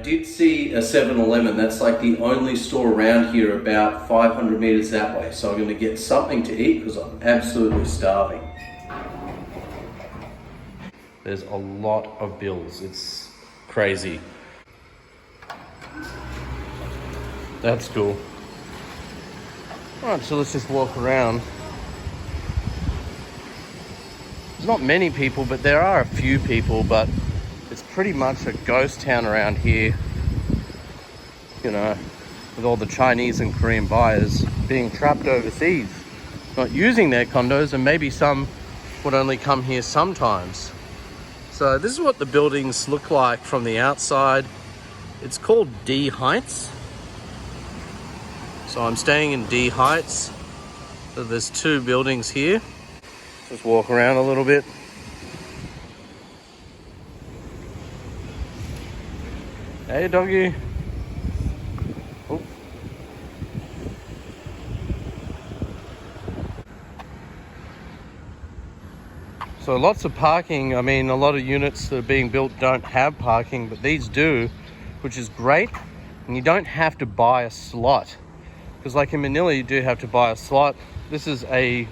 did see a 7-Eleven. That's like the only store around here about 500 meters that way. So I'm going to get something to eat because I'm absolutely starving. There's a lot of bills. It's crazy. That's cool. Alright, so let's just walk around. There's not many people, but there are a few people, but it's pretty much a ghost town around here. You know, with all the Chinese and Korean buyers being trapped overseas, not using their condos, and maybe some would only come here sometimes. So this is what the buildings look like from the outside. It's called D Heights. So I'm staying in D Heights. So there's two buildings here. Just walk around a little bit. Hey doggy. Oh. So lots of parking. I mean, a lot of units that are being built don't have parking, but these do, which is great. And you don't have to buy a slot. Because like in Manila, you do have to buy a slot. This is a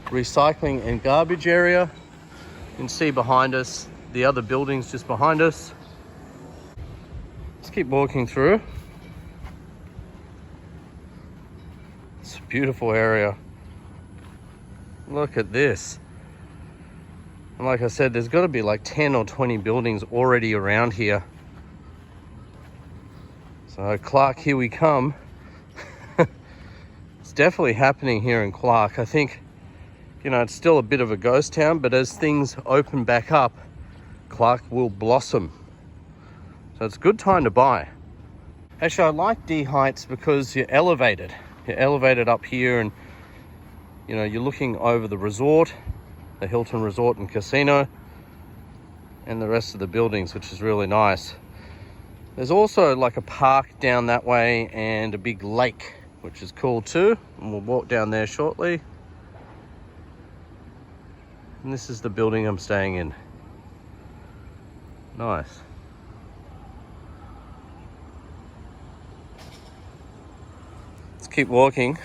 recycling and garbage area. You can see behind us, the other buildings just behind us. Let's keep walking through. It's a beautiful area. Look at this. And like I said, there's got to be like 10 or 20 buildings already around here. So Clark, here we come. It's definitely happening here in Clark. I think, you know, it's still a bit of a ghost town, but as things open back up, Clark will blossom. So it's a good time to buy. Actually, I like D Heights because you're elevated. You're elevated up here and, you know, you're looking over the resort, the Hilton Resort and Casino, and the rest of the buildings, which is really nice. There's also like a park down that way and a big lake, which is cool too. And we'll walk down there shortly. And this is the building I'm staying in. Nice. Let's keep walking.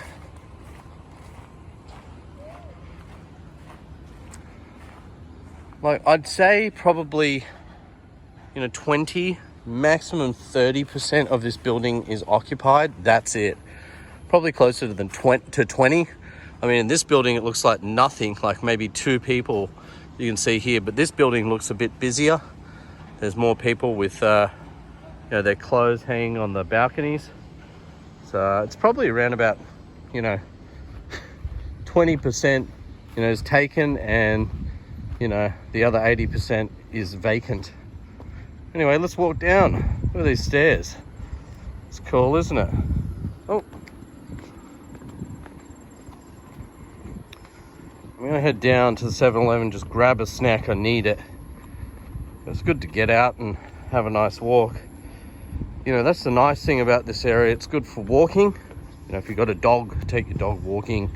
Like, I'd say probably, you know, 20, maximum 30% of this building is occupied. That's it. Probably closer to 20. I mean, in this building, it looks like nothing, like maybe 2 people you can see here, but this building looks a bit busier. There's more people with, you know, their clothes hanging on the balconies. So it's probably around about, you know, 20%, you know, is taken, and, you know, the other 80% is vacant. Anyway, let's walk down. Look at these stairs. It's cool, isn't it? Oh. I'm gonna head down to the 7-Eleven, just grab a snack. I need it. It's good to get out and have a nice walk. You know, that's the nice thing about this area. It's good for walking. You know, if you've got a dog, take your dog walking.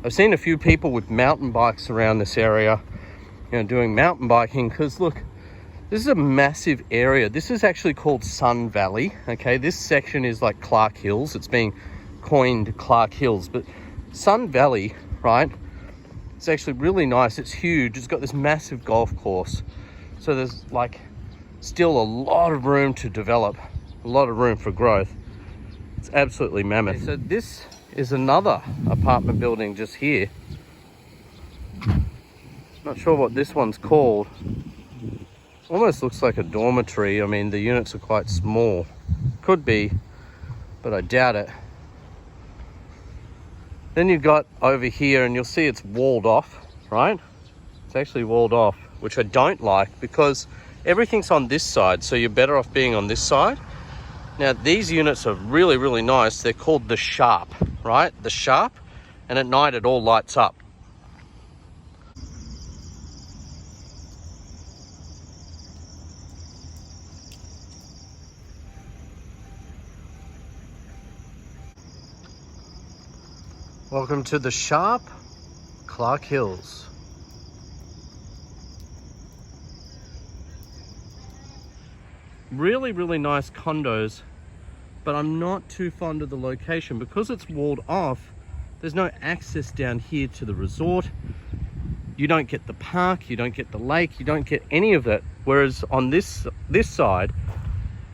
I've seen a few people with mountain bikes around this area, you know, doing mountain biking, because look, this is a massive area. This is actually called Sun Valley. Okay, this section is like Clark Hills. It's being coined Clark Hills, but Sun Valley, right? It's actually really nice. It's huge. It's got this massive golf course. So there's like still a lot of room to develop, a lot of room for growth. It's absolutely mammoth. Okay, so this is another apartment building just here. Not sure what this one's called. Almost looks like a dormitory. I mean, the units are quite small. Could be, but I doubt it. Then you've got over here, and you'll see it's walled off, right? It's actually walled off, which I don't like, because everything's on this side, so you're better off being on this side. Now, these units are really, really nice. They're called the Sharp, right? The Sharp, and at night it all lights up. Welcome to the Sharp, Clark Hills. really, really nice condos, but I'm not too fond of the location because it's walled off. There's no access down here to the resort. You don't get the park, you don't get the lake, you don't get any of that. Whereas on this side,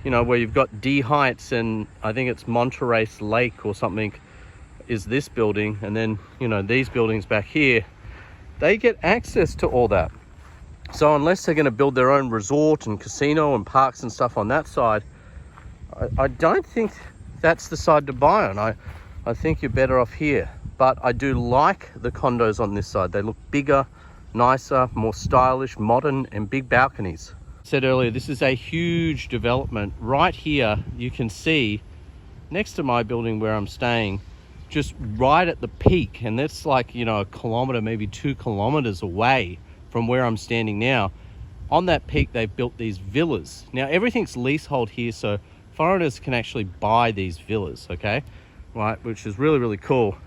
you know, where you've got D Heights and I think it's Monterey Lake or something is this building, and then, you know, these buildings back here, they get access to all that. So unless they're going to build their own resort and casino and parks and stuff on that side, I don't think that's the side to buy on. I think you're better off here. But I do like the condos on this side. They look bigger, nicer, more stylish, modern, and big balconies. I said earlier, this is a huge development. Right here, you can see next to my building where I'm staying, just right at the peak, and that's like, you know, a kilometer, maybe 2 kilometers away from where I'm standing now. On that peak, they've built these villas. Now, everything's leasehold here, so foreigners can actually buy these villas, okay? Right, which is really, really cool.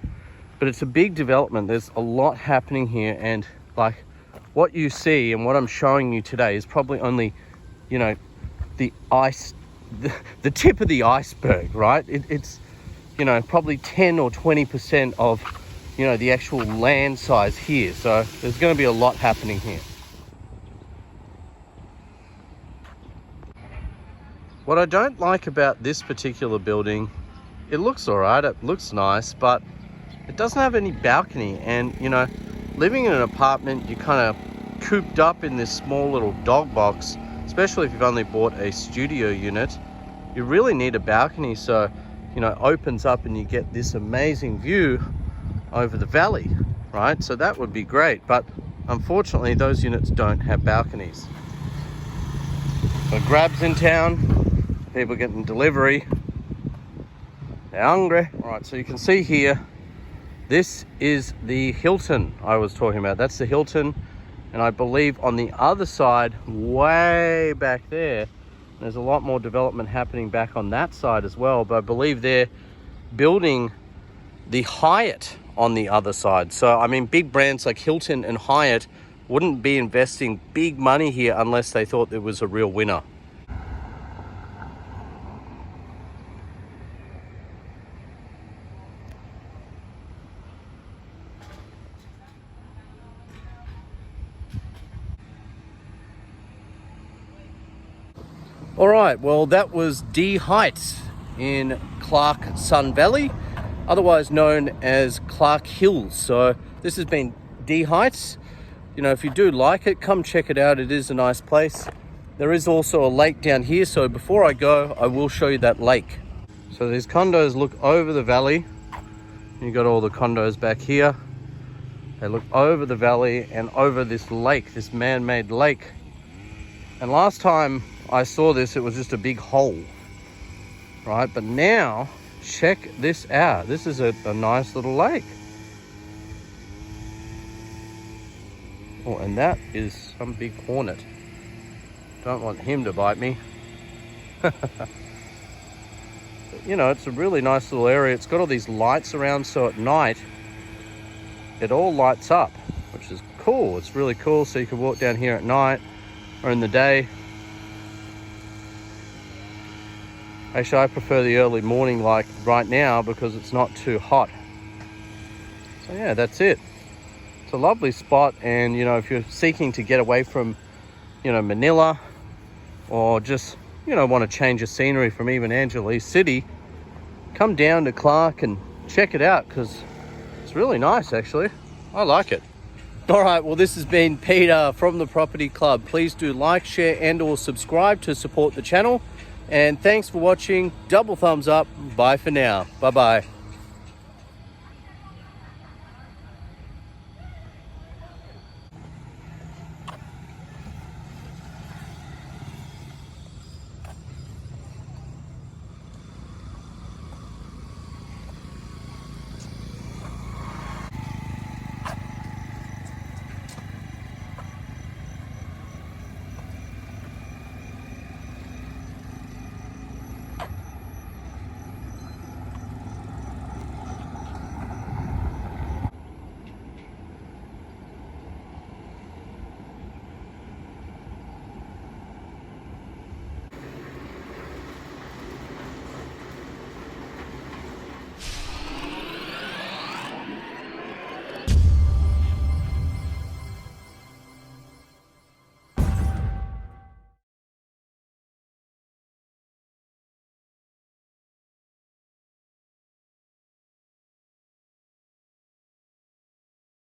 But it's a big development. There's a lot happening here, and like what you see and what I'm showing you today is probably only, you know, the tip of the iceberg, right? It's, you know, probably 10 or 20% of, you know, the actual land size here. So there's going to be a lot happening here. What I don't like about this particular building, it looks all right, it looks nice, but it doesn't have any balcony. And, you know, living in an apartment, you're kind of cooped up in this small little dog box, especially if you've only bought a studio unit. You really need a balcony, so, you know, it opens up and you get this amazing view over the valley, right? So that would be great, but unfortunately those units don't have balconies. So Grab's in town, people getting delivery, they're hungry. All right, so you can see here, this is the Hilton I was talking about. That's the Hilton, and I believe on the other side, way back there, there's a lot more development happening back on that side as well, but I believe they're building the Hyatt on the other side. So, I mean, big brands like Hilton and Hyatt wouldn't be investing big money here unless they thought it was a real winner. All right, well, that was D Heights in Clark Sun Valley, otherwise known as Clark Hills. So this has been D Heights. You know, if you do like it, come check it out. It is a nice place. There is also a lake down here, so before I go, I will show you that lake. So these condos look over the valley. You got all the condos back here. They look over the valley and over this lake, this man-made lake. And last time I saw this, it was just a big hole, right? But now, check this out. This is a nice little lake. Oh, and that is some big hornet. Don't want him to bite me. But, you know, it's a really nice little area. It's got all these lights around, so at night, it all lights up, which is cool. It's really cool, so you can walk down here at night or in the day. Actually, I prefer the early morning like right now because it's not too hot. So yeah, that's it. It's a lovely spot, and you know, if you're seeking to get away from, you know, Manila, or just, you know, want to change of scenery from even Angeles City, come down to Clark and check it out because it's really nice actually. I like it. All right, well, this has been Peter from the Property Club. Please do like, share, and or subscribe to support the channel. And thanks for watching. Double thumbs up. Bye for now. Bye-bye.